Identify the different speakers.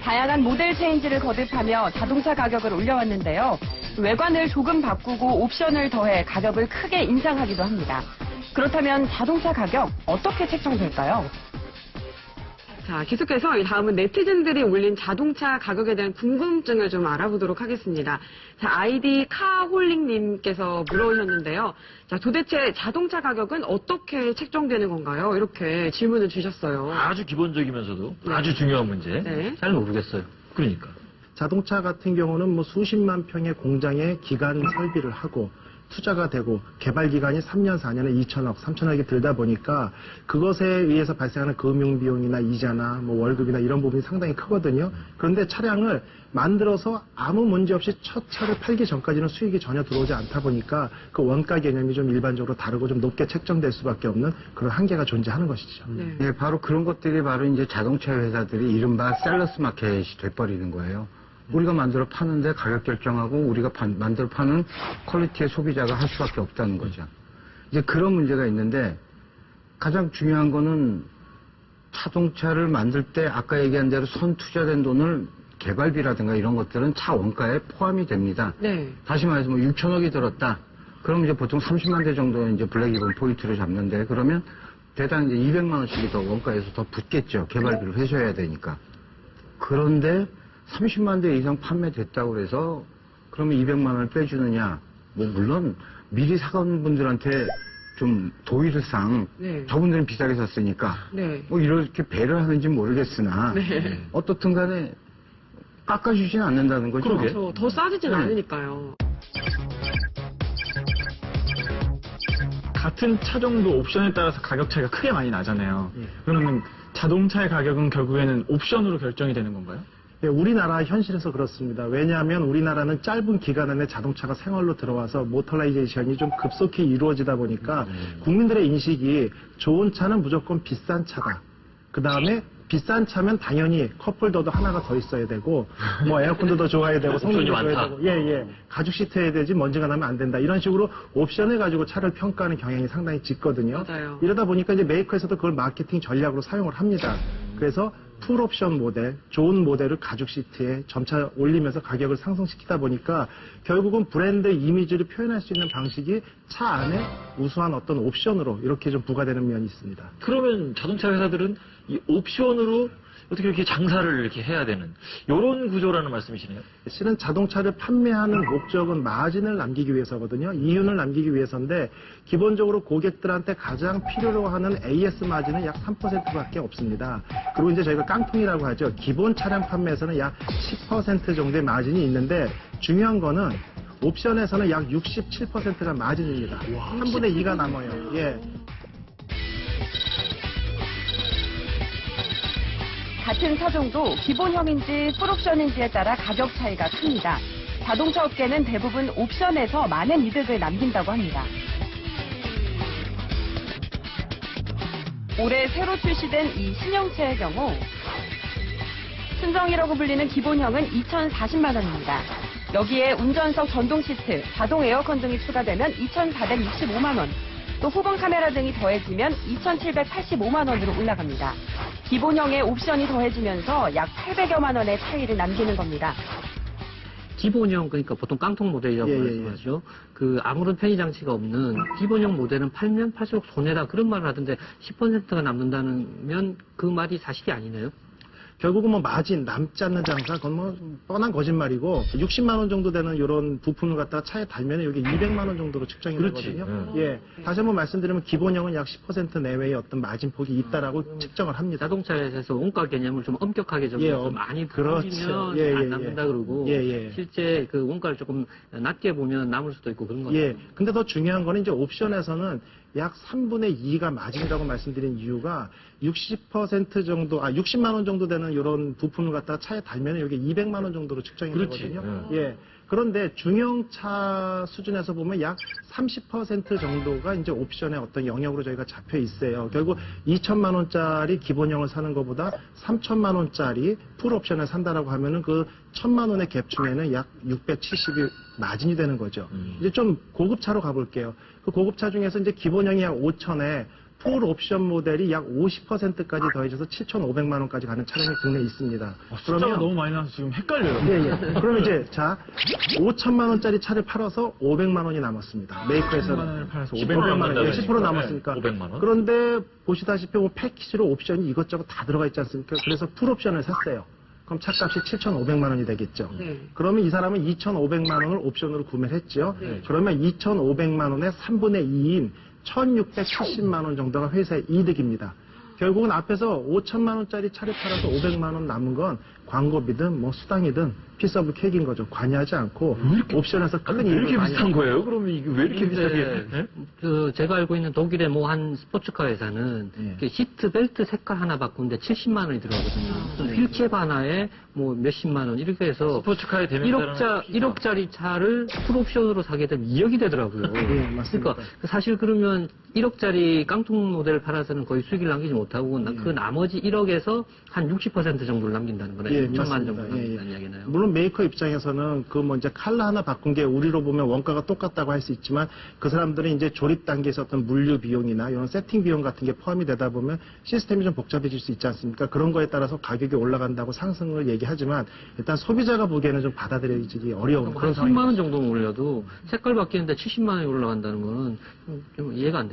Speaker 1: 다양한 모델 체인지를 거듭하며 자동차 가격을 올려왔는데요. 외관을 조금 바꾸고 옵션을 더해 가격을 크게 인상하기도 합니다. 그렇다면 자동차 가격 어떻게 책정될까요? 자, 계속해서 다음은 네티즌들이 올린 자동차 가격에 대한 궁금증을 좀 알아보도록 하겠습니다. 자, 아이디 카홀링님께서 물어오셨는데요. 자, 도대체 자동차 가격은 어떻게 책정되는 건가요? 이렇게 질문을 주셨어요.
Speaker 2: 아주 기본적이면서도
Speaker 1: 네.
Speaker 2: 아주 중요한 문제.
Speaker 1: 네.
Speaker 2: 잘 모르겠어요. 그러니까.
Speaker 3: 자동차 같은 경우는 뭐 수십만 평의 공장에 기간 설비를 하고 투자가 되고 개발 기간이 3년, 4년에 2천억, 3천억이 들다 보니까 그것에 의해서 발생하는 금융 비용이나 이자나 뭐 월급이나 이런 부분이 상당히 크거든요. 그런데 차량을 만들어서 아무 문제 없이 첫 차를 팔기 전까지는 수익이 전혀 들어오지 않다 보니까 그 원가 개념이 좀 일반적으로 다르고 좀 높게 책정될 수밖에 없는 그런 한계가 존재하는 것이죠.
Speaker 4: 네, 바로 그런 것들이 바로 이제 자동차 회사들이 이른바 셀러스 마켓이 돼버리는 거예요. 우리가 만들어 파는데 가격 결정하고 우리가 만들어 파는 퀄리티의 소비자가 할 수밖에 없다는 거죠. 이제 그런 문제가 있는데 가장 중요한 거는 자동차를 만들 때 아까 얘기한 대로 선 투자된 돈을 개발비라든가 이런 것들은 차 원가에 포함이 됩니다.
Speaker 1: 네.
Speaker 4: 다시 말해서 뭐 6천억이 들었다. 그럼 이제 보통 30만 대 정도 이제 블랙 이건 포인트를 잡는데 그러면 대당 이제 200만 원씩이 더 원가에서 더 붙겠죠. 개발비를 회수해야 되니까. 그런데 30만 대 이상 판매됐다고 해서 그러면 200만 원을 빼주느냐. 뭐 물론 미리 사간 분들한테 좀 도의를상
Speaker 1: 네.
Speaker 4: 저분들은 비싸게 샀으니까
Speaker 1: 네.
Speaker 4: 뭐 이렇게 배를 하는지 모르겠으나
Speaker 1: 네.
Speaker 4: 어떻든 간에 깎아주지는 않는다는 거죠.
Speaker 1: 그렇죠. 더 싸지진
Speaker 4: 네.
Speaker 1: 않으니까요.
Speaker 5: 같은 차종도 옵션에 따라서 가격 차이가 크게 많이 나잖아요. 그러면 자동차의 가격은 결국에는 옵션으로 결정이 되는 건가요?
Speaker 3: 예, 우리나라 현실에서 그렇습니다. 왜냐하면 우리나라는 짧은 기간 안에 자동차가 생활로 들어와서 모터라이제이션이 좀 급속히 이루어지다 보니까 국민들의 인식이 좋은 차는 무조건 비싼 차다. 그 다음에 비싼 차면 당연히 컵홀더도 하나가 더 있어야 되고 뭐 에어컨도 더 좋아야 되고 성능도
Speaker 2: 옵션이
Speaker 3: 좋아야
Speaker 2: 많다.
Speaker 3: 되고 가죽 시트 해야 되지 먼지가 나면 안 된다. 이런 식으로 옵션을 가지고 차를 평가하는 경향이 상당히 짙거든요.
Speaker 1: 맞아요.
Speaker 3: 이러다 보니까 이제 메이커에서도 그걸 마케팅 전략으로 사용을 합니다. 그래서 풀옵션 모델, 좋은 모델을 가죽 시트에 점차 올리면서 가격을 상승시키다 보니까 결국은 브랜드 이미지를 표현할 수 있는 방식이 차 안에 우수한 어떤 옵션으로 이렇게 좀 부과되는 면이 있습니다.
Speaker 2: 그러면 자동차 회사들은 이 옵션으로 어떻게 이렇게 장사를 이렇게 해야 되는 이런 구조라는 말씀이시네요.
Speaker 3: 실은 자동차를 판매하는 목적은 마진을 남기기 위해서거든요. 이윤을 남기기 위해서인데 기본적으로 고객들한테 가장 필요로 하는 AS 마진은 약 3%밖에 없습니다. 그리고 이제 저희가 깡통이라고 하죠. 기본 차량 판매에서는 약 10% 정도의 마진이 있는데 중요한 거는 옵션에서는 약 67%가 마진입니다. 3분의 2가 남아요. 예.
Speaker 1: 같은 차종도 기본형인지 풀옵션인지에 따라 가격 차이가 큽니다. 자동차 업계는 대부분 옵션에서 많은 이득을 남긴다고 합니다. 올해 새로 출시된 이 신형체의 경우 순정이라고 불리는 기본형은 2,040만 원입니다. 여기에 운전석 전동 시트, 자동 에어컨 등이 추가되면 2,465만 원. 또 후방 카메라 등이 더해지면 2,785만 원으로 올라갑니다. 기본형에 옵션이 더해지면서 약 800여만 원의 차이를 남기는 겁니다.
Speaker 6: 기본형, 그러니까 보통 깡통 모델이라고 말씀하죠. 그 아무런 편의 장치가 없는 기본형 모델은 팔면 팔수록 손해다 그런 말을 하던데 10%가 남는다면 그 말이 사실이 아니네요.
Speaker 3: 결국은 뭐 마진, 남지 않는 장사, 그건 뭐 뻔한 거짓말이고 60만 원 정도 되는 이런 부품을 갖다가 차에 달면 여기 200만 원 정도로 측정이 되거든요. 예, 다시 한번 말씀드리면 기본형은 약 10% 내외의 어떤 마진폭이 있다라고 측정을 합니다.
Speaker 6: 자동차에서 원가 개념을 좀 엄격하게 좀 많이
Speaker 3: 그렇죠.
Speaker 6: 보면 안 남는다 그러고 실제 그 원가를 조금 낮게 보면 남을 수도 있고 그런 거죠.
Speaker 3: 예, 근데 더 중요한 거는 이제 옵션에서는 약 3분의 2가 마진이라고 말씀드린 이유가 60% 정도, 60만 원 정도 되는 이런 부품을 갖다가 차에 달면 여기 200만 원 정도로 측정이 되거든요. 예. 그런데 중형차 수준에서 보면 약 30% 정도가 이제 옵션의 어떤 영역으로 저희가 잡혀 있어요. 결국 2천만 원짜리 기본형을 사는 것보다 3천만 원짜리 풀옵션을 산다라고 하면은 그 1,000만 원의 갭 중에는 약 670이 마진이 되는 거죠. 이제 좀 고급차로 가볼게요. 그 고급차 중에서 이제 기본형이 약 5천에 풀 옵션 모델이 약 50%까지 더해져서 7,500만 원까지 가는 차량이 국내에 있습니다.
Speaker 5: 숫자가 너무 많이 나와서 지금 헷갈려요.
Speaker 3: 예. 그럼 이제 자 5천만 원짜리 차를 팔아서 500만 원이 남았습니다. 메이커에서
Speaker 5: 500만 원을 팔아서
Speaker 3: 500만 원, 예, 10%
Speaker 2: 남았다니까.
Speaker 3: 남았으니까.
Speaker 2: 500만 원.
Speaker 3: 그런데 보시다시피 뭐 패키지로 옵션이 이것저것 다 들어가 있지 않습니까? 그래서 풀 옵션을 샀어요. 그럼 차값이 7,500만 원이 되겠죠. 그러면 이 사람은 2,500만 원을 옵션으로 구매를 했죠. 그러면 2,500만 원의 3분의 2인 1,670만 원 정도가 회사의 이득입니다. 결국은 앞에서 5천만 원짜리 차를 팔아서 500만 원 남은 건 광고비든 뭐 수당이든 피스 오브 케이크인 거죠. 관여하지 않고 옵션에서 큰
Speaker 2: 왜
Speaker 3: 이익을
Speaker 2: 이렇게
Speaker 3: 많이
Speaker 2: 비슷한 거예요? 그러면 이게 왜 이렇게 비슷하게? 예?
Speaker 6: 제가 알고 있는 독일의 뭐 한 스포츠카 회사는
Speaker 3: 예.
Speaker 6: 이렇게 시트 벨트 색깔 하나 바꾸는데 70만 원이 들어가거든요. 휠캡 하나에 뭐 몇십만 원 이렇게 해서
Speaker 2: 스포츠카에 되면
Speaker 6: 1억짜리 차를 풀옵션으로 사게 되면 2억이 되더라고요.
Speaker 3: 예, 맞습니다.
Speaker 6: 그러니까 사실 그러면 1억짜리 깡통 모델을 팔아서는 거의 수익을 남기지 못하고 그 나머지 1억에서 한 60% 정도를 남긴다는 거네요.
Speaker 3: 예,
Speaker 6: 6천만
Speaker 3: 맞습니다.
Speaker 6: 정도 남긴다는 이야기네요.
Speaker 3: 물론 메이커 입장에서는 그 뭐 이제 컬러 하나 바꾼 게 우리로 보면 원가가 똑같다고 할 수 있지만 그 사람들은 이제 조립 단계에서 어떤 물류 비용이나 이런 세팅 비용 같은 게 포함이 되다 보면 시스템이 좀 복잡해질 수 있지 않습니까? 그런 거에 따라서 가격이 올라간다고 상승을 얘기하지만 일단 소비자가 보기에는 좀 받아들이기 어려운
Speaker 6: 한
Speaker 3: 그런
Speaker 6: 10만 원 정도 올려도 색깔 바뀌는데 70만 원이 올라간다는 거는 좀 이해가 안 돼요.